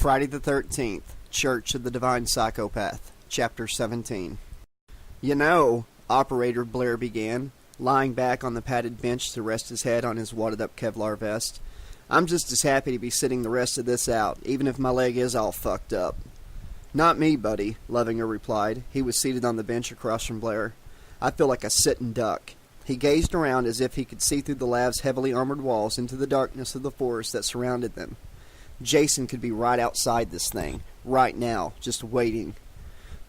Friday the 13th, Church of the Divine Psychopath, Chapter 17. You know, Operator Blair began, lying back on the padded bench to rest his head on his wadded-up Kevlar vest. I'm just as happy to be sitting the rest of this out, even if my leg is all fucked up. Not me, buddy, Levinger replied. He was seated on the bench across from Blair. I feel like a sitting duck. He gazed around as if he could see through the lab's heavily armored walls into the darkness of the forest that surrounded them. Jason could be right outside this thing, right now, just waiting.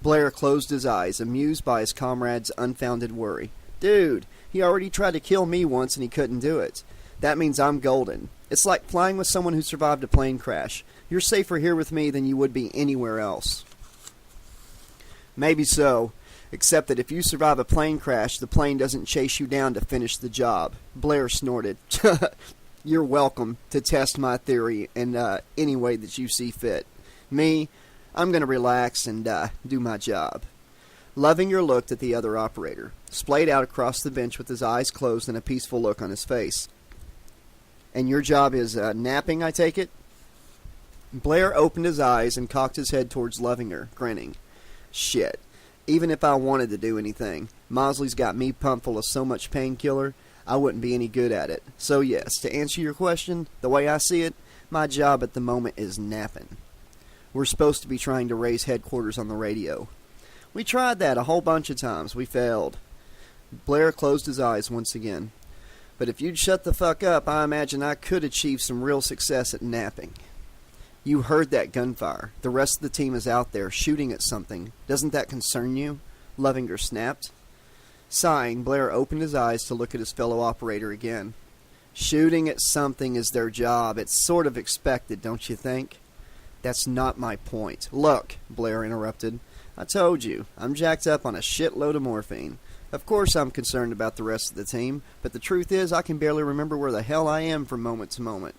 Blair closed his eyes, amused by his comrade's unfounded worry. Dude, he already tried to kill me once and he couldn't do it. That means I'm golden. It's like flying with someone who survived a plane crash. You're safer here with me than you would be anywhere else. Maybe so, except that if you survive a plane crash, the plane doesn't chase you down to finish the job. Blair snorted. You're welcome to test my theory in any way that you see fit. Me, I'm going to relax and do my job. Levinger looked at the other operator, splayed out across the bench with his eyes closed and a peaceful look on his face. And your job is napping, I take it? Blair opened his eyes and cocked his head towards Levinger, grinning. Shit. Even if I wanted to do anything, Mosley's got me pumped full of so much painkiller, I wouldn't be any good at it. So yes, to answer your question, the way I see it, my job at the moment is napping. We're supposed to be trying to raise headquarters on the radio. We tried that a whole bunch of times. We failed. Blair closed his eyes once again. But if you'd shut the fuck up, I imagine I could achieve some real success at napping. You heard that gunfire. The rest of the team is out there, shooting at something. Doesn't that concern you? Levinger snapped. Sighing, Blair opened his eyes to look at his fellow operator again. Shooting at something is their job. It's sort of expected, don't you think? That's not my point. Look, Blair interrupted. I told you, I'm jacked up on a shitload of morphine. Of course I'm concerned about the rest of the team, but the truth is I can barely remember where the hell I am from moment to moment.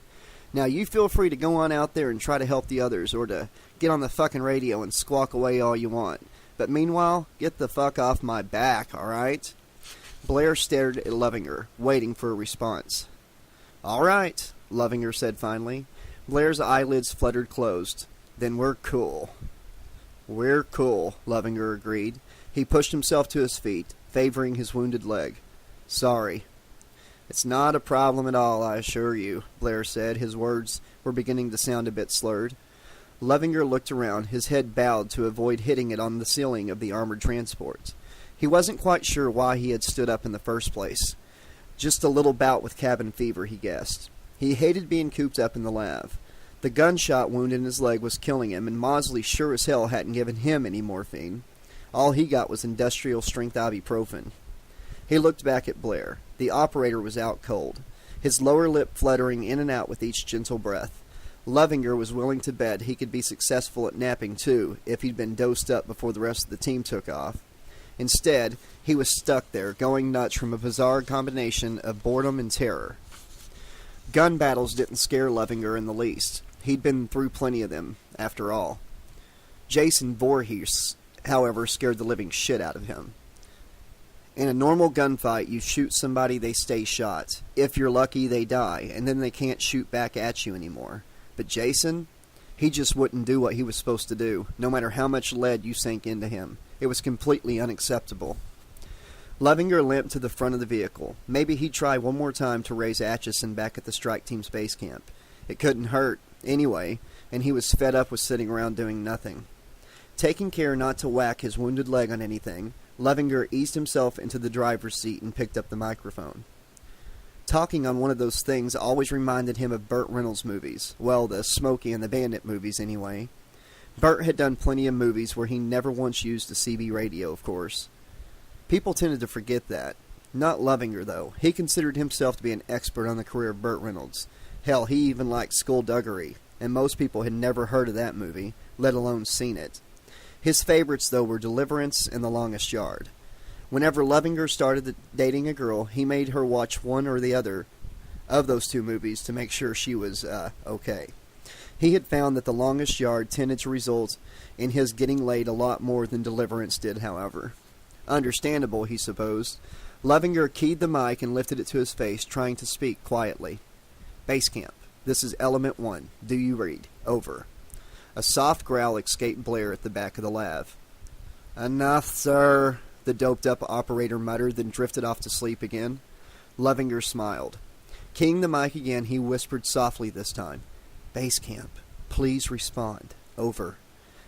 Now you feel free to go on out there and try to help the others, or to get on the fucking radio and squawk away all you want. But meanwhile, get the fuck off my back, alright? Blair stared at Levinger, waiting for a response. Alright, Levinger said finally. Blair's eyelids fluttered closed. Then we're cool. We're cool, Levinger agreed. He pushed himself to his feet, favoring his wounded leg. Sorry. It's not a problem at all, I assure you, Blair said. His words were beginning to sound a bit slurred. Levinger looked around, his head bowed to avoid hitting it on the ceiling of the armored transport. He wasn't quite sure why he had stood up in the first place. Just a little bout with cabin fever, he guessed. He hated being cooped up in the lab. The gunshot wound in his leg was killing him, and Mosley sure as hell hadn't given him any morphine. All he got was industrial-strength ibuprofen. He looked back at Blair. The operator was out cold, his lower lip fluttering in and out with each gentle breath. Levinger was willing to bet he could be successful at napping, too, if he'd been dosed up before the rest of the team took off. Instead, he was stuck there, going nuts from a bizarre combination of boredom and terror. Gun battles didn't scare Levinger in the least. He'd been through plenty of them, after all. Jason Voorhees, however, scared the living shit out of him. In a normal gunfight, you shoot somebody, they stay shot. If you're lucky, they die, and then they can't shoot back at you anymore. But Jason, he just wouldn't do what he was supposed to do, no matter how much lead you sank into him. It was completely unacceptable. Levinger limped to the front of the vehicle. Maybe he'd try one more time to raise Atchison back at the strike team's base camp. It couldn't hurt, anyway, and he was fed up with sitting around doing nothing. Taking care not to whack his wounded leg on anything, Levinger eased himself into the driver's seat and picked up the microphone. Talking on one of those things always reminded him of Burt Reynolds' movies. Well, the Smokey and the Bandit movies, anyway. Burt had done plenty of movies where he never once used a CB radio, of course. People tended to forget that. Not Levinger, though. He considered himself to be an expert on the career of Burt Reynolds. Hell, he even liked Skullduggery, and most people had never heard of that movie, let alone seen it. His favorites, though, were Deliverance and The Longest Yard. Whenever Levinger started dating a girl, he made her watch one or the other of those two movies to make sure she was, okay. He had found that The Longest Yard tended to result in his getting laid a lot more than Deliverance did, however. Understandable, he supposed. Levinger keyed the mic and lifted it to his face, trying to speak quietly. Base camp. This is Element 1. Do you read? Over. A soft growl escaped Blair at the back of the lav. "Enough, sir," the doped-up operator muttered, then drifted off to sleep again. Levinger smiled. Keying the mic again, he whispered softly this time. "Base camp, please respond. Over."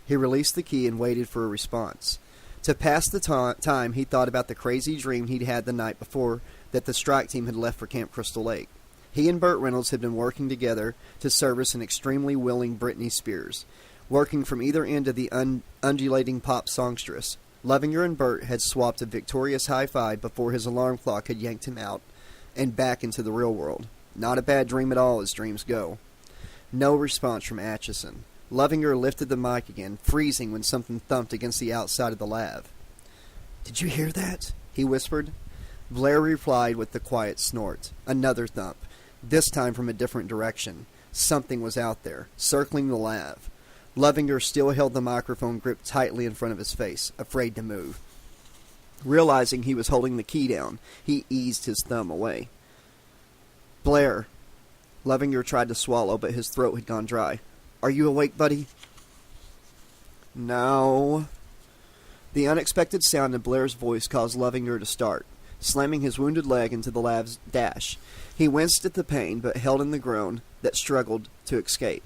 He released the key and waited for a response. To pass the time, he thought about the crazy dream he'd had the night before that the strike team had left for Camp Crystal Lake. He and Burt Reynolds had been working together to service an extremely willing Britney Spears, working from either end of the undulating pop songstress. Levinger and Burt had swapped a victorious high-five before his alarm clock had yanked him out and back into the real world. Not a bad dream at all, as dreams go. No response from Atchison. Levinger lifted the mic again, freezing when something thumped against the outside of the lav. "Did you hear that?" he whispered. Blair replied with the quiet snort. Another thump, this time from a different direction. Something was out there, circling the lav. Levinger still held the microphone gripped tightly in front of his face, afraid to move. Realizing he was holding the key down, he eased his thumb away. "Blair." Levinger tried to swallow, but his throat had gone dry. "Are you awake, buddy?" "No." The unexpected sound in Blair's voice caused Levinger to start, slamming his wounded leg into the lav's dash. He winced at the pain, but held in the groan that struggled to escape.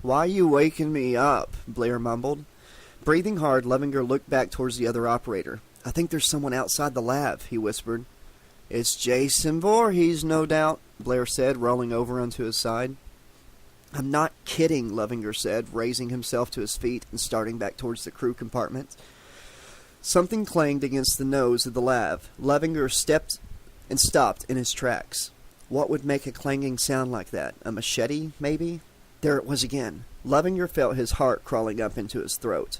"Why you waking me up?" Blair mumbled. Breathing hard, Levinger looked back towards the other operator. "I think there's someone outside the lav," he whispered. "It's Jason Voorhees, no doubt," Blair said, rolling over onto his side. "I'm not kidding," Levinger said, raising himself to his feet and starting back towards the crew compartment. Something clanged against the nose of the lav. Levinger stepped and stopped in his tracks. What would make a clanging sound like that? A machete, maybe? There it was again. Levinger felt his heart crawling up into his throat.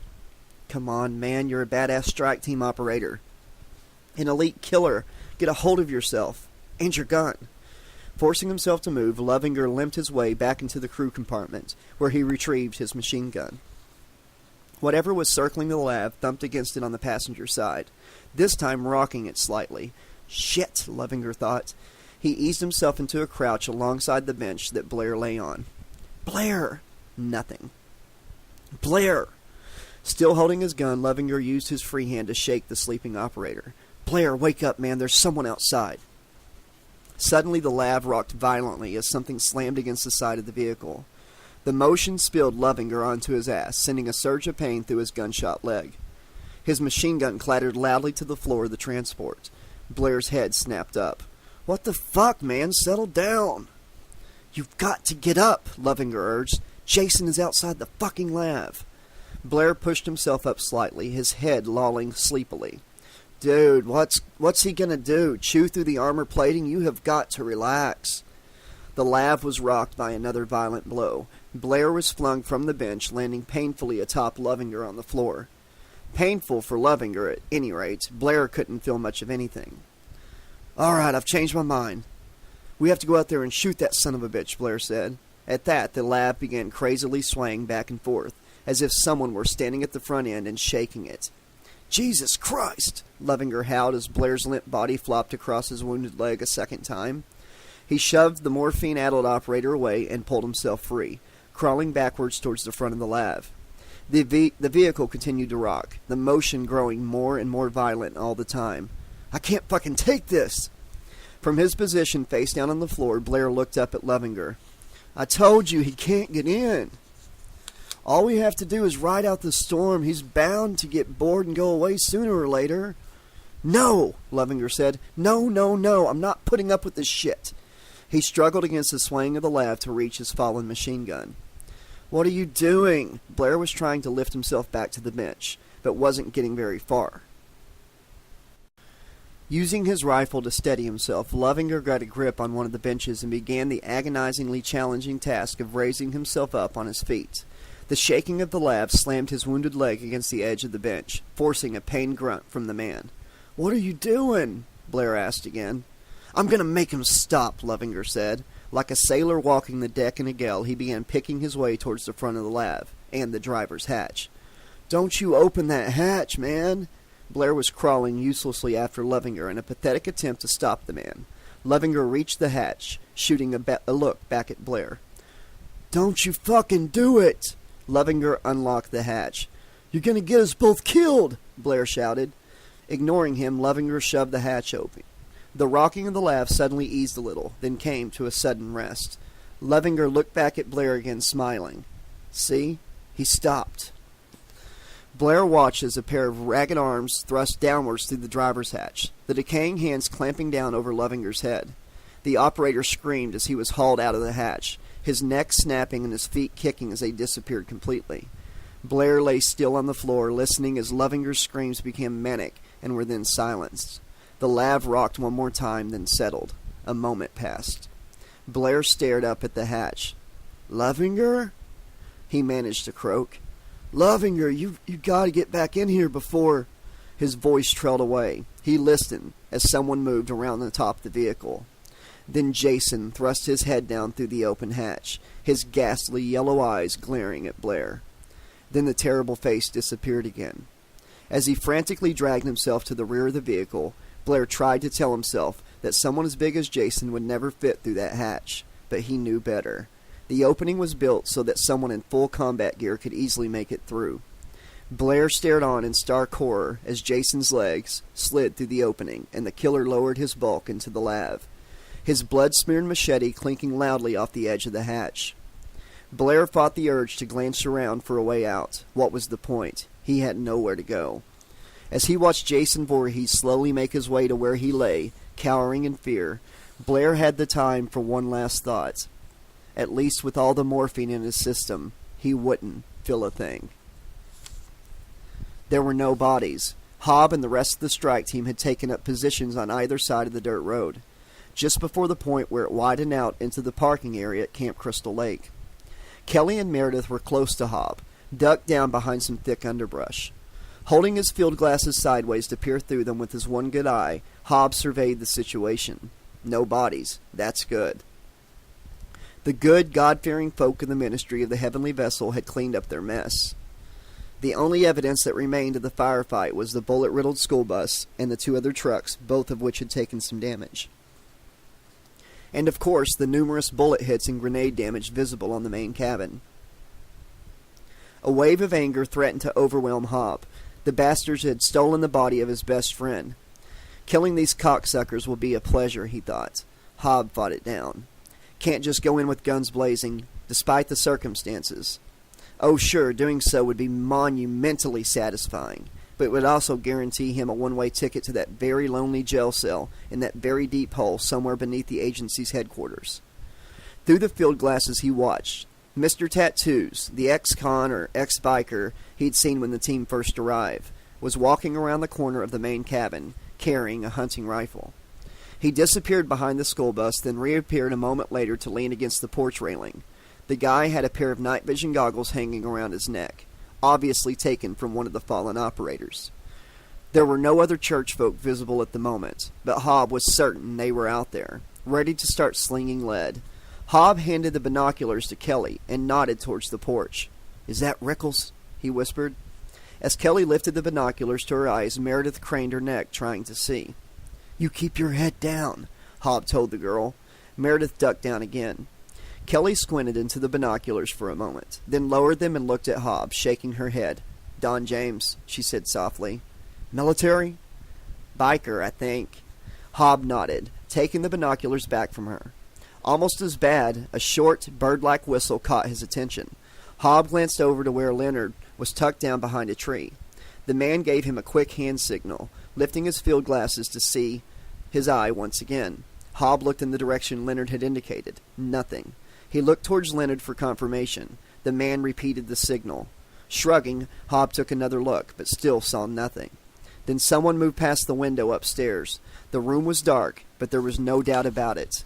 "Come on, man, you're a badass strike team operator. An elite killer. Get a hold of yourself. And your gun." Forcing himself to move, Levinger limped his way back into the crew compartment, where he retrieved his machine gun. Whatever was circling the lav thumped against it on the passenger side, this time rocking it slightly. "Shit," Levinger thought. He eased himself into a crouch alongside the bench that Blair lay on. "Blair!" Nothing. "Blair!" Still holding his gun, Levinger used his free hand to shake the sleeping operator. "Blair, wake up, man. There's someone outside." Suddenly the lav rocked violently as something slammed against the side of the vehicle. The motion spilled Levinger onto his ass, sending a surge of pain through his gunshot leg. His machine gun clattered loudly to the floor of the transport. Blair's head snapped up. "What the fuck, man? Settle down." "You've got to get up," Levinger urged. "Jason is outside the fucking lav." Blair pushed himself up slightly, his head lolling sleepily. "Dude, what's he gonna do? Chew through the armor plating? You have got to relax." The lav was rocked by another violent blow. Blair was flung from the bench, landing painfully atop Levinger on the floor. Painful for Levinger, at any rate. Blair couldn't feel much of anything. "All right, I've changed my mind. We have to go out there and shoot that son of a bitch," Blair said. At that, the lav began crazily swaying back and forth, as if someone were standing at the front end and shaking it. "Jesus Christ!" Levinger howled as Blair's limp body flopped across his wounded leg a second time. He shoved the morphine-addled operator away and pulled himself free, crawling backwards towards the front of the lav. The vehicle continued to rock, the motion growing more and more violent all the time. "I can't fucking take this!" From his position face down on the floor, Blair looked up at Levinger. "I told you he can't get in. All we have to do is ride out the storm. He's bound to get bored and go away sooner or later." "No," Levinger said. No, I'm not putting up with this shit." He struggled against the swaying of the lav to reach his fallen machine gun. "What are you doing?" Blair was trying to lift himself back to the bench, but wasn't getting very far. Using his rifle to steady himself, Levinger got a grip on one of the benches and began the agonizingly challenging task of raising himself up on his feet. The shaking of the lav slammed his wounded leg against the edge of the bench, forcing a pained grunt from the man. "What are you doing?" Blair asked again. "I'm going to make him stop," Levinger said. Like a sailor walking the deck in a gale, he began picking his way towards the front of the lav, and the driver's hatch. "Don't you open that hatch, man!" Blair was crawling uselessly after Levinger in a pathetic attempt to stop the man. Levinger reached the hatch, shooting a look back at Blair. "Don't you fucking do it!" Lovinger unlocked the hatch. "You're going to get us both killed!" Blair shouted. Ignoring him, Lovinger shoved the hatch open. The rocking of the lav suddenly eased a little, then came to a sudden rest. Lovinger looked back at Blair again, smiling. See? He stopped. Blair watched as a pair of ragged arms thrust downwards through the driver's hatch, the decaying hands clamping down over Lovinger's head. The operator screamed as he was hauled out of the hatch, his neck snapping and his feet kicking as they disappeared completely. Blair lay still on the floor, listening as Lovinger's screams became manic and were then silenced. The lav rocked one more time, then settled. A moment passed. Blair stared up at the hatch. "Lovinger?" he managed to croak. "Lovinger, you gotta get back in here before—" His voice trailed away. He listened as someone moved around the top of the vehicle. Then Jason thrust his head down through the open hatch, his ghastly yellow eyes glaring at Blair. Then the terrible face disappeared again. As he frantically dragged himself to the rear of the vehicle, Blair tried to tell himself that someone as big as Jason would never fit through that hatch, but he knew better. The opening was built so that someone in full combat gear could easily make it through. Blair stared on in stark horror as Jason's legs slid through the opening and the killer lowered his bulk into the lav, his blood-smeared machete clinking loudly off the edge of the hatch. Blair fought the urge to glance around for a way out. What was the point? He had nowhere to go. As he watched Jason Voorhees slowly make his way to where he lay, cowering in fear, Blair had the time for one last thought. At least with all the morphine in his system, he wouldn't feel a thing. There were no bodies. Hobb and the rest of the strike team had taken up positions on either side of the dirt road, just before the point where it widened out into the parking area at Camp Crystal Lake. Kelly and Meredith were close to Hobb, ducked down behind some thick underbrush. Holding his field glasses sideways to peer through them with his one good eye, Hobb surveyed the situation. No bodies. That's good. The good, God-fearing folk in the ministry of the heavenly vessel had cleaned up their mess. The only evidence that remained of the firefight was the bullet-riddled school bus and the two other trucks, both of which had taken some damage. And of course, the numerous bullet hits and grenade damage visible on the main cabin. A wave of anger threatened to overwhelm Hobb. The bastards had stolen the body of his best friend. Killing these cocksuckers will be a pleasure, he thought. Hobb fought it down. Can't just go in with guns blazing, despite the circumstances. Oh sure, doing so would be monumentally satisfying, but it would also guarantee him a one-way ticket to that very lonely jail cell in that very deep hole somewhere beneath the agency's headquarters. Through the field glasses he watched. Mr. Tattoos, the ex-con or ex-biker he'd seen when the team first arrived, was walking around the corner of the main cabin, carrying a hunting rifle. He disappeared behind the school bus, then reappeared a moment later to lean against the porch railing. The guy had a pair of night vision goggles hanging around his neck, obviously taken from one of the fallen operators. There were no other church folk visible at the moment, but Hobb was certain they were out there, ready to start slinging lead. Hobb handed the binoculars to Kelly and nodded towards the porch. "Is that Rickles?" he whispered. As Kelly lifted the binoculars to her eyes, Meredith craned her neck, trying to see. "You keep your head down," Hobb told the girl. Meredith ducked down again. Kelly squinted into the binoculars for a moment, then lowered them and looked at Hobb, shaking her head. "Don James," she said softly. "Military?" "Biker, I think." Hobb nodded, taking the binoculars back from her. Almost as bad, a short, bird-like whistle caught his attention. Hobb glanced over to where Leonard was tucked down behind a tree. The man gave him a quick hand signal, lifting his field glasses to see his eye once again. Hobb looked in the direction Leonard had indicated. Nothing. He looked towards Leonard for confirmation. The man repeated the signal. Shrugging, Hobb took another look, but still saw nothing. Then someone moved past the window upstairs. The room was dark, but there was no doubt about it.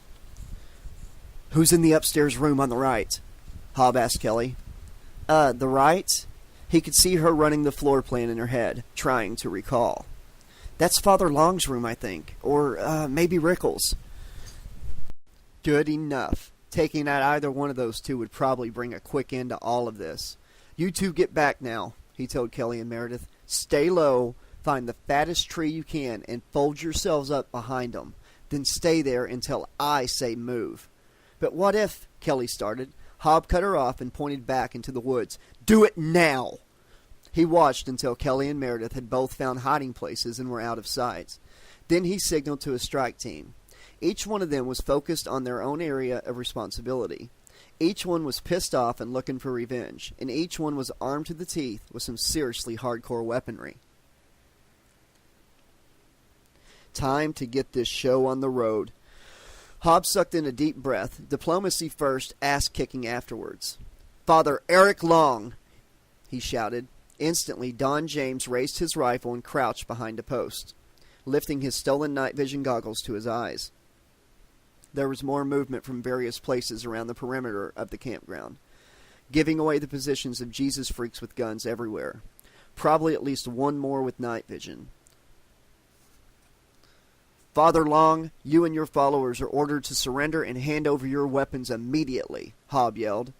"Who's in the upstairs room on the right?" Hobb asked Kelly. The right?" He could see her running the floor plan in her head, trying to recall. "That's Father Long's room, I think. Or, maybe Rickles." Good enough. Taking out either one of those two would probably bring a quick end to all of this. "You two get back now," he told Kelly and Meredith. "Stay low, find the fattest tree you can, and fold yourselves up behind them. Then stay there until I say move." "But what if—" Kelly started. Hob cut her off and pointed back into the woods. "Do it now!" He watched until Kelly and Meredith had both found hiding places and were out of sight. Then he signaled to his strike team. Each one of them was focused on their own area of responsibility. Each one was pissed off and looking for revenge, and each one was armed to the teeth with some seriously hardcore weaponry. Time to get this show on the road. Hob sucked in a deep breath, diplomacy first, ass-kicking afterwards. "Father Eric Long!" he shouted. Instantly, Don James raised his rifle and crouched behind a post, lifting his stolen night vision goggles to his eyes. There was more movement from various places around the perimeter of the campground, giving away the positions of Jesus freaks with guns everywhere. Probably at least one more with night vision. "Father Long, you and your followers are ordered to surrender and hand over your weapons immediately," Hob yelled.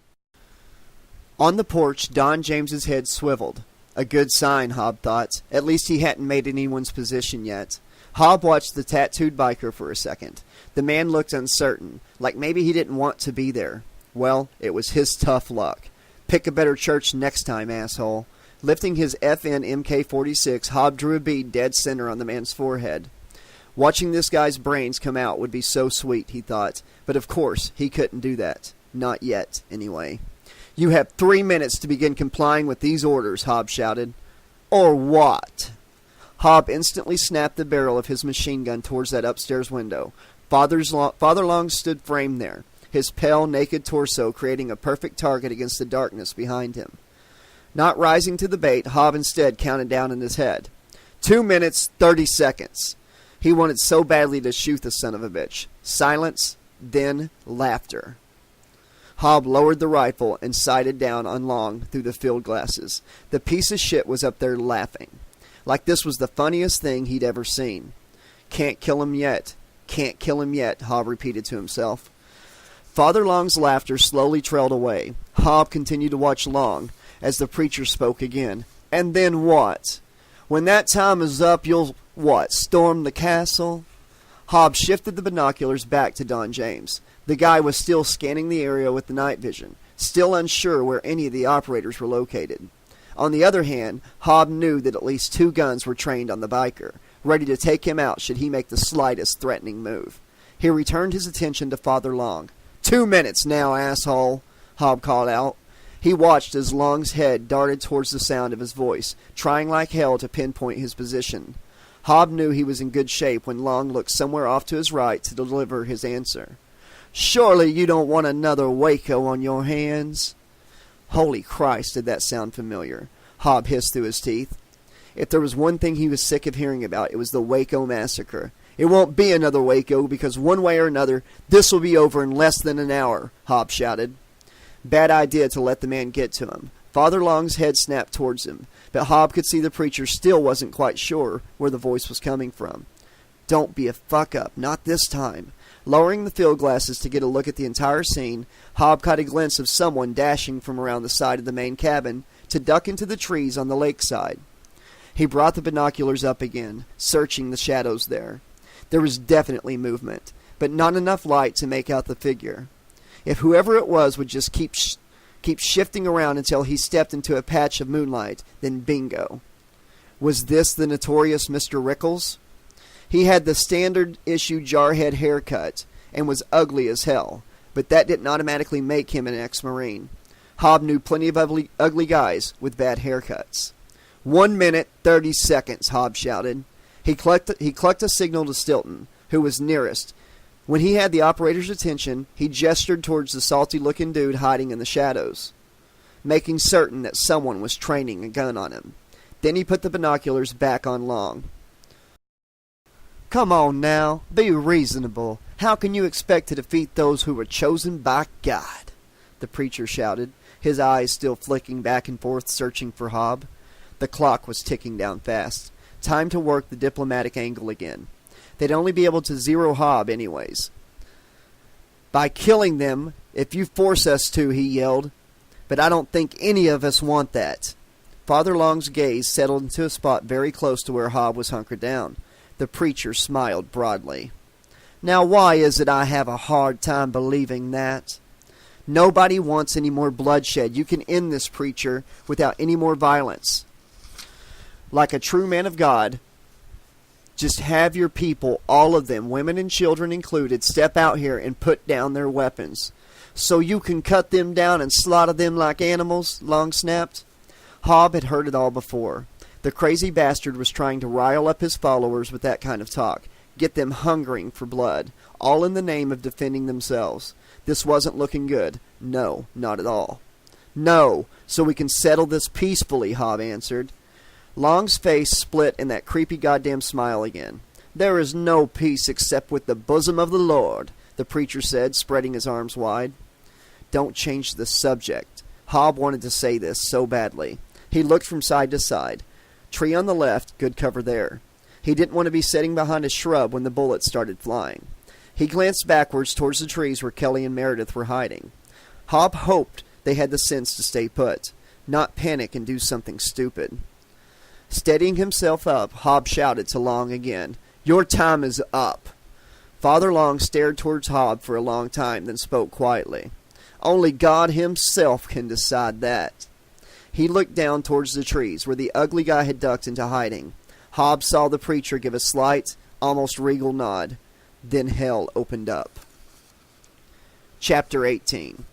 On the porch, Don James's head swiveled. A good sign, Hob thought. At least he hadn't made anyone's position yet. Hob watched the tattooed biker for a second. The man looked uncertain, like maybe he didn't want to be there. Well, it was his tough luck. Pick a better church next time, asshole. Lifting his FN MK-46, Hob drew a bead dead center on the man's forehead. Watching this guy's brains come out would be so sweet, he thought. But of course, he couldn't do that. Not yet, anyway. "You have 3 minutes to begin complying with these orders," Hob shouted. "Or what?" Hob instantly snapped the barrel of his machine gun towards that upstairs window. Father Long stood framed there, his pale, naked torso creating a perfect target against the darkness behind him. Not rising to the bait, Hob instead counted down in his head. 2 minutes, 30 seconds. He wanted so badly to shoot the son of a bitch. Silence, then laughter. Hob lowered the rifle and sighted down on Long through the field glasses. The piece of shit was up there laughing. Like this was the funniest thing he'd ever seen. "Can't kill him yet. Can't kill him yet," Hob repeated to himself. Father Long's laughter slowly trailed away. Hob continued to watch Long as the preacher spoke again. "And then what? When that time is up, you'll, what, storm the castle?" Hob shifted the binoculars back to Don James. The guy was still scanning the area with the night vision, still unsure where any of the operators were located. On the other hand, Hob knew that at least 2 guns were trained on the biker, ready to take him out should he make the slightest threatening move. He returned his attention to Father Long. 2 minutes now, asshole," Hob called out. He watched as Long's head darted towards the sound of his voice, trying like hell to pinpoint his position. Hob knew he was in good shape when Long looked somewhere off to his right to deliver his answer. "Surely you don't want another Waco on your hands?" Holy Christ, did that sound familiar. Hob hissed through his teeth. If there was one thing he was sick of hearing about, it was the Waco massacre. "It won't be another Waco, because one way or another, this will be over in less than an hour," Hob shouted. Bad idea to let the man get to him. Father Long's head snapped towards him, but Hob could see the preacher still wasn't quite sure where the voice was coming from. "Don't be a fuck-up, not this time." Lowering the field glasses to get a look at the entire scene, Hob caught a glimpse of someone dashing from around the side of the main cabin to duck into the trees on the lakeside. He brought the binoculars up again, searching the shadows there. There was definitely movement, but not enough light to make out the figure. If whoever it was would just keep shifting around until he stepped into a patch of moonlight, then bingo. Was this the notorious Mr. Rickles? He had the standard-issue jarhead haircut and was ugly as hell, but that didn't automatically make him an ex-Marine. Hob knew plenty of ugly guys with bad haircuts. 1 minute, 30 seconds, Hob shouted. He clucked a signal to Stilton, who was nearest. When he had the operator's attention, he gestured towards the salty-looking dude hiding in the shadows, making certain that someone was training a gun on him. Then he put the binoculars back on Long. "Come on now, be reasonable. How can you expect to defeat those who were chosen by God?" the preacher shouted, his eyes still flicking back and forth searching for Hob. The clock was ticking down fast. Time to work the diplomatic angle again. They'd only be able to zero Hob anyways. "By killing them, if you force us to," he yelled. "But I don't think any of us want that." Father Long's gaze settled into a spot very close to where Hob was hunkered down. The preacher smiled broadly. "Now why is it I have a hard time believing that?" Nobody wants any more bloodshed. You can end this, preacher, without any more violence. Like a true man of God, just have your people, all of them, women and children included, step out here and put down their weapons. So you can cut them down and slaughter them like animals, Long snapped. Hob had heard it all before. The crazy bastard was trying to rile up his followers with that kind of talk, get them hungering for blood, all in the name of defending themselves. This wasn't looking good. No, not at all. No, so we can settle this peacefully, Hob answered. Long's face split in that creepy goddamn smile again. There is no peace except with the bosom of the Lord, the preacher said, spreading his arms wide. Don't change the subject. Hob wanted to say this so badly. He looked from side to side. Tree on the left, good cover there. He didn't want to be sitting behind a shrub when the bullets started flying. He glanced backwards towards the trees where Kelly and Meredith were hiding. Hob hoped they had the sense to stay put, not panic and do something stupid. Steadying himself up, Hob shouted to Long again, "Your time is up." Father Long stared towards Hob for a long time, then spoke quietly. Only God himself can decide that. He looked down towards the trees, where the ugly guy had ducked into hiding. Hob saw the preacher give a slight, almost regal nod. Then hell opened up. Chapter 18.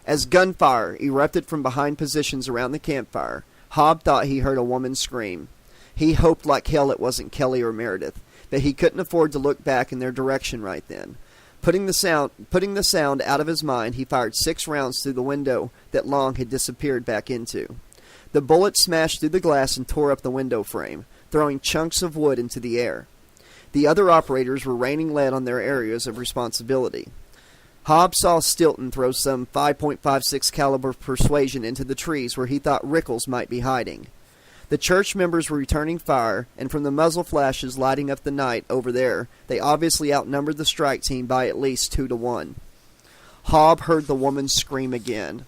As gunfire erupted from behind positions around the campfire, Hob thought he heard a woman scream. He hoped like hell it wasn't Kelly or Meredith, but he couldn't afford to look back in their direction right then. Putting the sound out of his mind, he fired 6 rounds through the window that Long had disappeared back into. The bullet smashed through the glass and tore up the window frame, throwing chunks of wood into the air. The other operators were raining lead on their areas of responsibility. Hob saw Stilton throw some 5.56 caliber persuasion into the trees where he thought Rickles might be hiding. The church members were returning fire, and from the muzzle flashes lighting up the night over there, they obviously outnumbered the strike team by at least 2-1. Hob heard the woman scream again.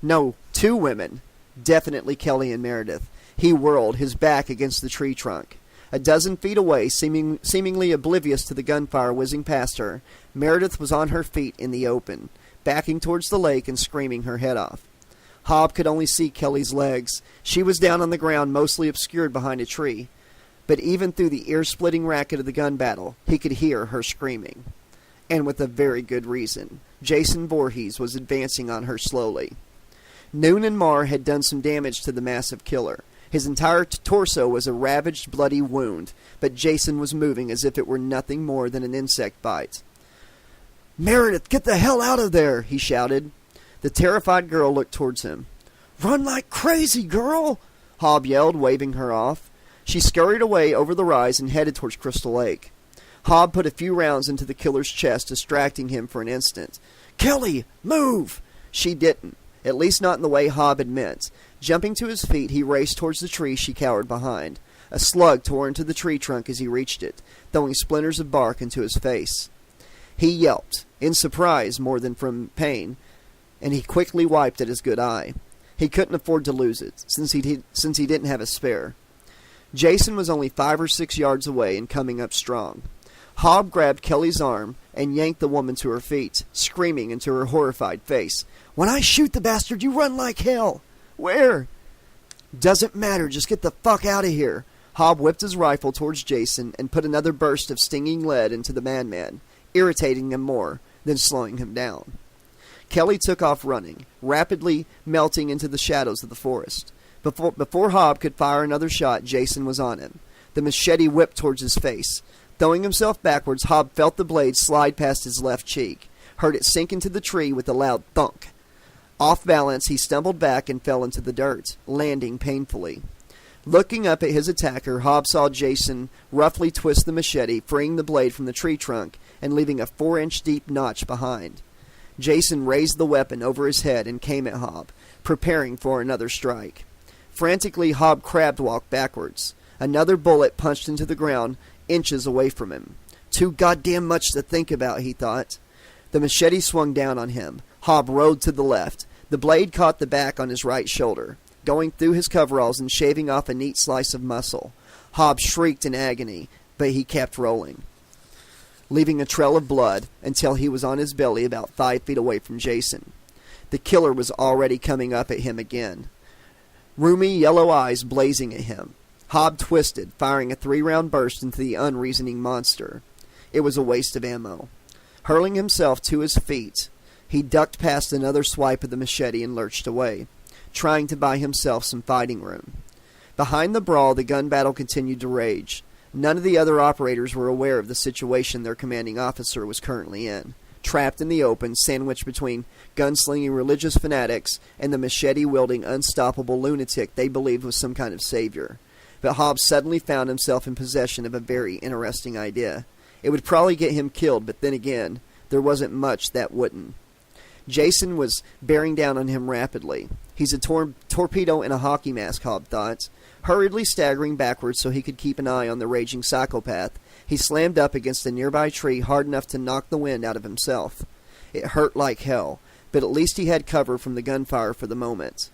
No, 2 women. Definitely Kelly and Meredith. He whirled, his back against the tree trunk. A dozen feet away, seemingly oblivious to the gunfire whizzing past her, Meredith was on her feet in the open, backing towards the lake and screaming her head off. Hob could only see Kelly's legs. She was down on the ground, mostly obscured behind a tree. But even through the ear-splitting racket of the gun battle, he could hear her screaming. And with a very good reason. Jason Voorhees was advancing on her slowly. Noon and Marr had done some damage to the massive killer. His entire torso was a ravaged, bloody wound, but Jason was moving as if it were nothing more than an insect bite. "Meredith, get the hell out of there!" he shouted. The terrified girl looked towards him. "Run like crazy, girl!" Hob yelled, waving her off. She scurried away over the rise and headed towards Crystal Lake. Hob put a few rounds into the killer's chest, distracting him for an instant. "Kelly, move!" She didn't, at least not in the way Hob had meant. Jumping to his feet, he raced towards the tree she cowered behind. A slug tore into the tree trunk as he reached it, throwing splinters of bark into his face. He yelped, in surprise more than from pain, and he quickly wiped at his good eye. He couldn't afford to lose it, since he didn't have a spare. Jason was only 5 or 6 yards away and coming up strong. Hob grabbed Kelly's arm and yanked the woman to her feet, screaming into her horrified face, "When I shoot the bastard, you run like hell!" "Where?" "Doesn't matter, just get the fuck out of here." Hob whipped his rifle towards Jason and put another burst of stinging lead into the madman, irritating him more, then slowing him down. Kelly took off running, rapidly melting into the shadows of the forest. Before Hob could fire another shot, Jason was on him. The machete whipped towards his face. Throwing himself backwards, Hob felt the blade slide past his left cheek, heard it sink into the tree with a loud thunk. Off balance, he stumbled back and fell into the dirt, landing painfully. Looking up at his attacker, Hob saw Jason roughly twist the machete, freeing the blade from the tree trunk and leaving a 4-inch deep notch behind. Jason raised the weapon over his head and came at Hob, preparing for another strike. Frantically, Hob crab-walked backwards. Another bullet punched into the ground, inches away from him. Too goddamn much to think about, he thought. The machete swung down on him. Hob rode to the left. The blade caught the back on his right shoulder, going through his coveralls and shaving off a neat slice of muscle. Hob shrieked in agony, but he kept rolling, leaving a trail of blood until he was on his belly about 5 feet away from Jason. The killer was already coming up at him again, rheumy yellow eyes blazing at him. Hobb twisted, firing a 3-round burst into the unreasoning monster. It was a waste of ammo. Hurling himself to his feet, he ducked past another swipe of the machete and lurched away, trying to buy himself some fighting room. Behind the brawl, the gun battle continued to rage. None of the other operators were aware of the situation their commanding officer was currently in, trapped in the open, sandwiched between gunslinging religious fanatics and the machete-wielding unstoppable lunatic they believed was some kind of savior. But Hobbs suddenly found himself in possession of a very interesting idea. It would probably get him killed, but then again, there wasn't much that wouldn't. Jason was bearing down on him rapidly. He's a torpedo in a hockey mask, Hobb thought. Hurriedly staggering backwards so he could keep an eye on the raging psychopath, he slammed up against a nearby tree hard enough to knock the wind out of himself. It hurt like hell, but at least he had cover from the gunfire for the moment.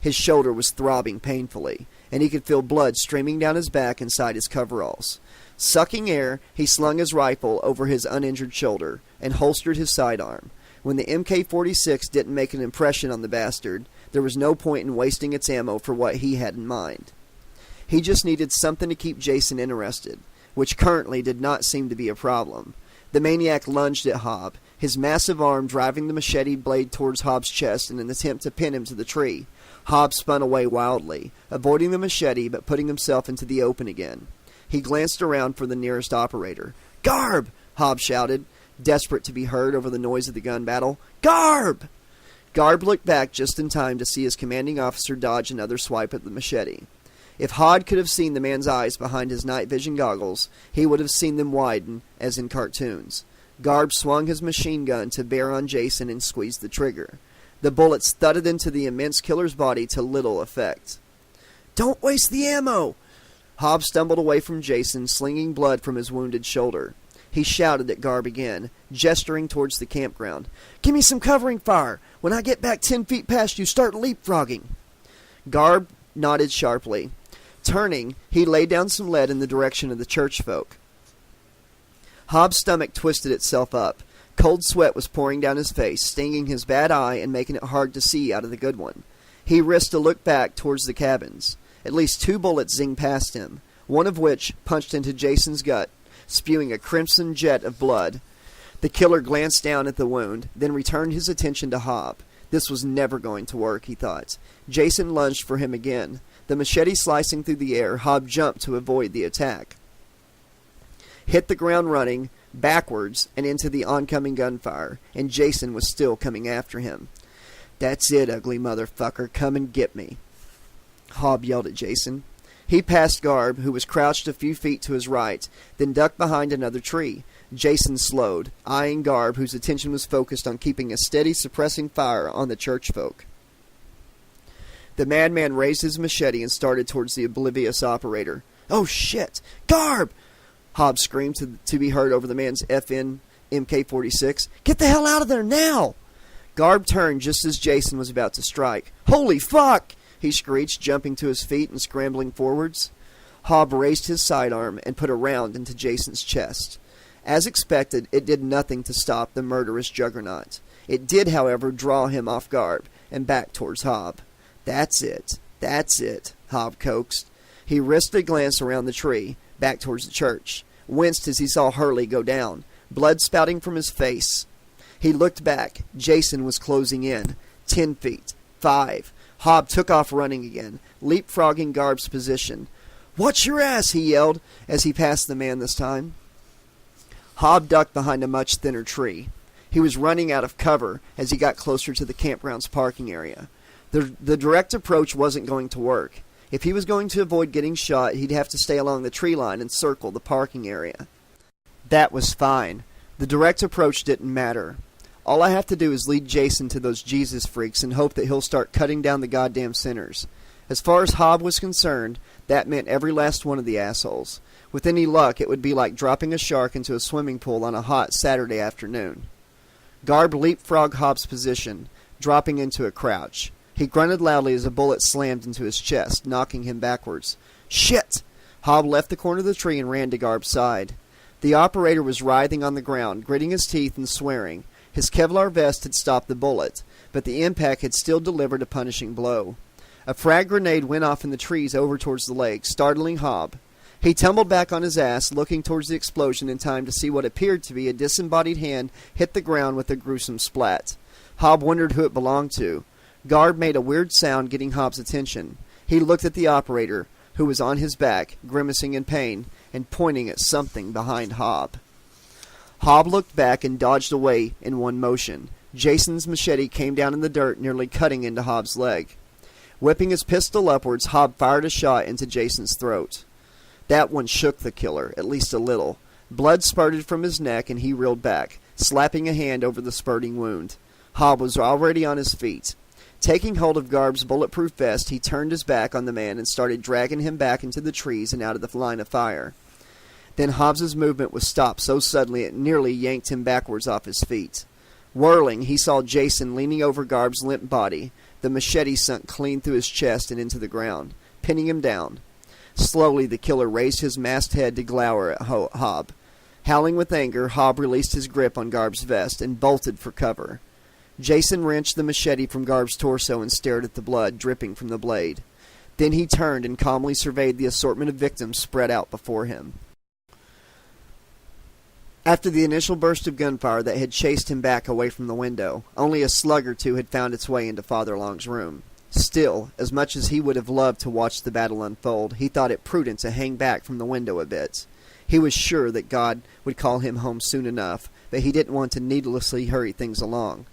His shoulder was throbbing painfully, and he could feel blood streaming down his back inside his coveralls. Sucking air, he slung his rifle over his uninjured shoulder and holstered his sidearm. When the MK-46 didn't make an impression on the bastard, there was no point in wasting its ammo for what he had in mind. He just needed something to keep Jason interested, which currently did not seem to be a problem. The maniac lunged at Hobb, his massive arm driving the machete blade towards Hobb's chest in an attempt to pin him to the tree. Hobb spun away wildly, avoiding the machete but putting himself into the open again. He glanced around for the nearest operator. "Garb!" Hobb shouted, desperate to be heard over the noise of the gun battle. "Garb!" Garb looked back just in time to see his commanding officer dodge another swipe at the machete. If Hodd could have seen the man's eyes behind his night vision goggles, he would have seen them widen, as in cartoons. Garb swung his machine gun to bear on Jason and squeezed the trigger. The bullets thudded into the immense killer's body to little effect. "Don't waste the ammo!" Hobb stumbled away from Jason, slinging blood from his wounded shoulder. He shouted at Garb again, gesturing towards the campground. "Give me some covering fire! When I get back 10 feet past you, start leapfrogging!" Garb nodded sharply. Turning, he laid down some lead in the direction of the church folk. Hobb's stomach twisted itself up. Cold sweat was pouring down his face, stinging his bad eye and making it hard to see out of the good one. He risked a look back towards the cabins. At least 2 bullets zinged past him, one of which punched into Jason's gut, spewing a crimson jet of blood. The killer glanced down at the wound, then returned his attention to Hobb. This was never going to work, he thought. Jason lunged for him again. The machete slicing through the air, Hobb jumped to avoid the attack. Hit the ground running, backwards, and into the oncoming gunfire, and Jason was still coming after him. "That's it, ugly motherfucker. Come and get me," Hobb yelled at Jason. He passed Garb, who was crouched a few feet to his right, then ducked behind another tree. Jason slowed, eyeing Garb, whose attention was focused on keeping a steady, suppressing fire on the church folk. The madman raised his machete and started towards the oblivious operator. "Oh, shit! Garb!" Hobb screamed to be heard over the man's FN MK-46. "Get the hell out of there now!" Garb turned just as Jason was about to strike. "Holy fuck!" he screeched, jumping to his feet and scrambling forwards. Hobb raised his sidearm and put a round into Jason's chest. As expected, it did nothing to stop the murderous juggernaut. It did, however, draw him off guard and back towards Hobb. That's it, Hobb coaxed. He risked a glance around the tree, back towards the church, winced as he saw Hurley go down, blood spouting from his face. He looked back. Jason was closing in. 10 feet. 5. Hobb took off running again, leapfrogging Garb's position. "Watch your ass!" he yelled, as he passed the man this time. Hobb ducked behind a much thinner tree. He was running out of cover as he got closer to the campground's parking area. The direct approach wasn't going to work. If he was going to avoid getting shot, he'd have to stay along the tree line and circle the parking area. That was fine. The direct approach didn't matter. All I have to do is lead Jason to those Jesus freaks and hope that he'll start cutting down the goddamn sinners. As far as Hobb was concerned, that meant every last one of the assholes. With any luck, it would be like dropping a shark into a swimming pool on a hot Saturday afternoon. Garb leapfrogged Hobb's position, dropping into a crouch. He grunted loudly as a bullet slammed into his chest, knocking him backwards. "Shit!" Hobb left the corner of the tree and ran to Garb's side. The operator was writhing on the ground, gritting his teeth and swearing. His Kevlar vest had stopped the bullet, but the impact had still delivered a punishing blow. A frag grenade went off in the trees over towards the lake, startling Hob. He tumbled back on his ass, looking towards the explosion in time to see what appeared to be a disembodied hand hit the ground with a gruesome splat. Hob wondered who it belonged to. Garb made a weird sound, getting Hob's attention. He looked at the operator, who was on his back, grimacing in pain, and pointing at something behind Hob. Hob looked back and dodged away in one motion. Jason's machete came down in the dirt, nearly cutting into Hob's leg. Whipping his pistol upwards, Hob fired a shot into Jason's throat. That one shook the killer, at least a little. Blood spurted from his neck, and he reeled back, slapping a hand over the spurting wound. Hob was already on his feet. Taking hold of Garb's bulletproof vest, he turned his back on the man and started dragging him back into the trees and out of the line of fire. Then Hobbs's movement was stopped so suddenly it nearly yanked him backwards off his feet. Whirling, he saw Jason leaning over Garb's limp body, the machete sunk clean through his chest and into the ground, pinning him down. Slowly, the killer raised his masked head to glower at Hob. Howling with anger, Hob released his grip on Garb's vest and bolted for cover. Jason wrenched the machete from Garb's torso and stared at the blood dripping from the blade. Then he turned and calmly surveyed the assortment of victims spread out before him. After the initial burst of gunfire that had chased him back away from the window, only a slug or two had found its way into Father Long's room. Still, as much as he would have loved to watch the battle unfold, he thought it prudent to hang back from the window a bit. He was sure that God would call him home soon enough, but he didn't want to needlessly hurry things along.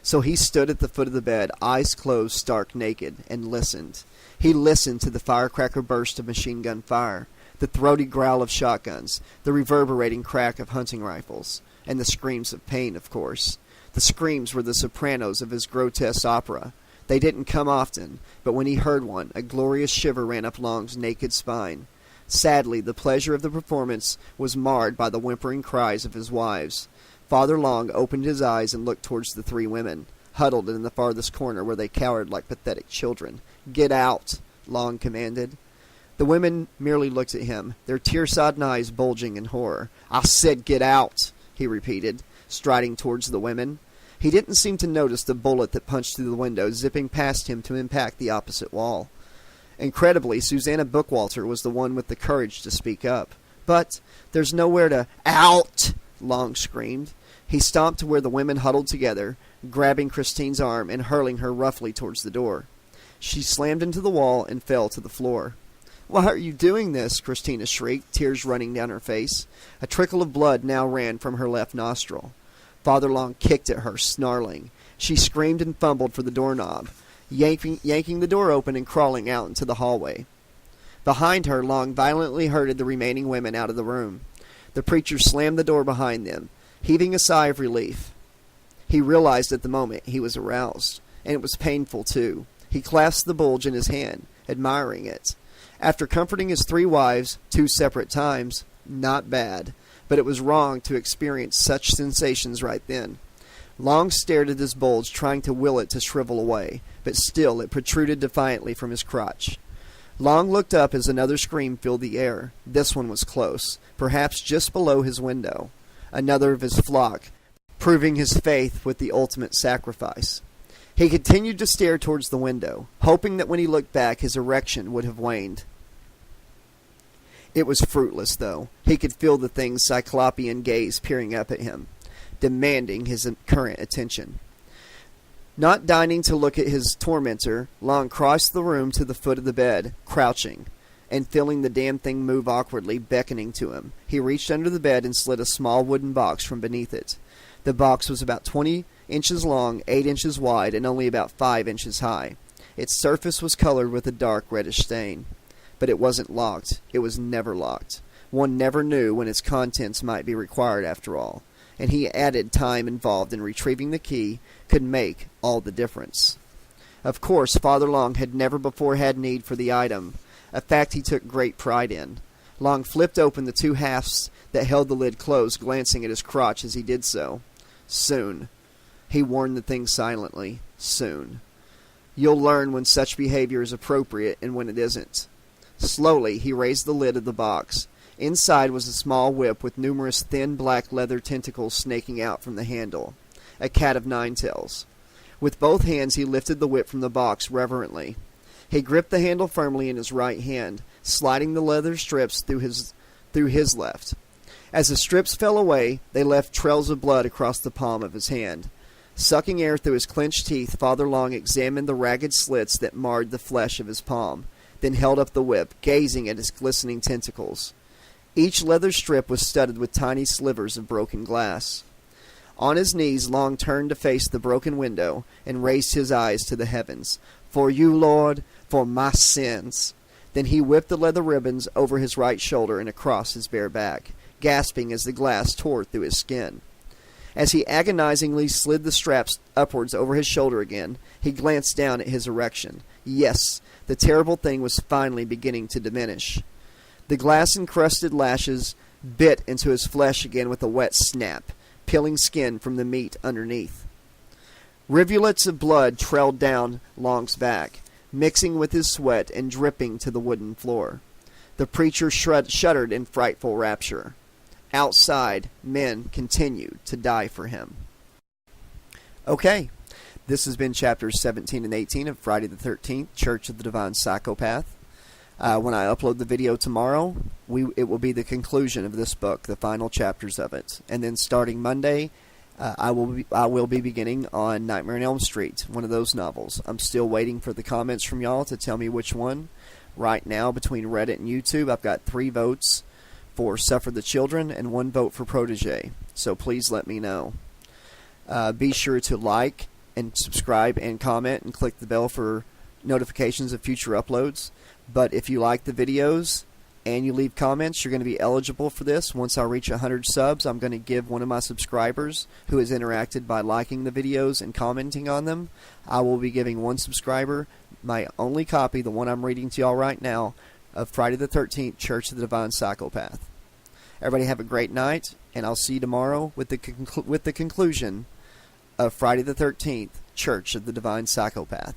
So he stood at the foot of the bed, eyes closed, stark naked, and listened. He listened to the firecracker burst of machine gun fire, the throaty growl of shotguns, the reverberating crack of hunting rifles, and the screams of pain, of course. The screams were the sopranos of his grotesque opera. They didn't come often, but when he heard one, a glorious shiver ran up Long's naked spine. Sadly, the pleasure of the performance was marred by the whimpering cries of his wives. Father Long opened his eyes and looked towards the three women, huddled in the farthest corner where they cowered like pathetic children. "Get out," Long commanded. The women merely looked at him, their tear-sodden eyes bulging in horror. "I said get out," he repeated, striding towards the women. He didn't seem to notice the bullet that punched through the window, zipping past him to impact the opposite wall. Incredibly, Susanna Bookwalter was the one with the courage to speak up. "But there's nowhere to—" "Out!" Long screamed. He stomped to where the women huddled together, grabbing Christine's arm and hurling her roughly towards the door. She slammed into the wall and fell to the floor. "Why are you doing this?" Christina shrieked, tears running down her face. A trickle of blood now ran from her left nostril. Father Long kicked at her, snarling. She screamed and fumbled for the doorknob, yanking the door open and crawling out into the hallway. Behind her, Long violently herded the remaining women out of the room. The preacher slammed the door behind them, heaving a sigh of relief. He realized at the moment he was aroused, and it was painful too. He clasped the bulge in his hand, admiring it. After comforting his three wives 2 separate times, not bad, but it was wrong to experience such sensations right then. Long stared at his bulge, trying to will it to shrivel away, but still it protruded defiantly from his crotch. Long looked up as another scream filled the air. This one was close, perhaps just below his window. Another of his flock, proving his faith with the ultimate sacrifice. He continued to stare towards the window, hoping that when he looked back his erection would have waned. It was fruitless, though. He could feel the thing's cyclopean gaze peering up at him, demanding his current attention. Not deigning to look at his tormentor, Long crossed the room to the foot of the bed, crouching, and feeling the damn thing move awkwardly, beckoning to him. He reached under the bed and slid a small wooden box from beneath it. The box was about 20 inches long, 8 inches wide, and only about 5 inches high. Its surface was colored with a dark reddish stain. But it wasn't locked. It was never locked. One never knew when its contents might be required after all. And he added time involved in retrieving the key could make all the difference. Of course, Father Long had never before had need for the item, a fact he took great pride in. Long flipped open the 2 halves that held the lid closed, glancing at his crotch as he did so. "Soon." He warned the thing silently. "Soon. You'll learn when such behavior is appropriate and when it isn't." Slowly, he raised the lid of the box. Inside was a small whip with numerous thin black leather tentacles snaking out from the handle. a cat of nine tails. With both hands he lifted the whip from the box reverently. He gripped the handle firmly in his right hand, sliding the leather strips through his left. As the strips fell away, they left trails of blood across the palm of his hand. Sucking air through his clenched teeth, Father Long examined the ragged slits that marred the flesh of his palm, then held up the whip, gazing at his glistening tentacles. Each leather strip was studded with tiny slivers of broken glass. On his knees, Long turned to face the broken window and raised his eyes to the heavens. "For you, Lord, for my sins." Then he whipped the leather ribbons over his right shoulder and across his bare back, gasping as the glass tore through his skin. As he agonizingly slid the straps upwards over his shoulder again, he glanced down at his erection. Yes, the terrible thing was finally beginning to diminish. The glass-encrusted lashes bit into his flesh again with a wet snap, peeling skin from the meat underneath. Rivulets of blood trailed down Long's back, mixing with his sweat and dripping to the wooden floor. The preacher shuddered in frightful rapture. Outside, men continued to die for him. Okay, this has been chapters 17 and 18 of Friday the 13th, Church of the Divine Psychopath. When I upload the video tomorrow, it will be the conclusion of this book, the final chapters of it. And then starting Monday, I will be beginning on Nightmare on Elm Street, one of those novels. I'm still waiting for the comments from y'all to tell me which one. Right now, between Reddit and YouTube, I've got 3 votes for Suffer the Children and 1 vote for Protege. So please let me know. Be sure to like and subscribe and comment and click the bell for notifications of future uploads. But if you like the videos and you leave comments, you're going to be eligible for this. Once I reach 100 subs, I'm going to give one of my subscribers who has interacted by liking the videos and commenting on them, I will be giving one subscriber my only copy, the one I'm reading to y'all right now, of Friday the 13th, Church of the Divine Psychopath. Everybody have a great night, and I'll see you tomorrow with the conclusion of Friday the 13th, Church of the Divine Psychopath.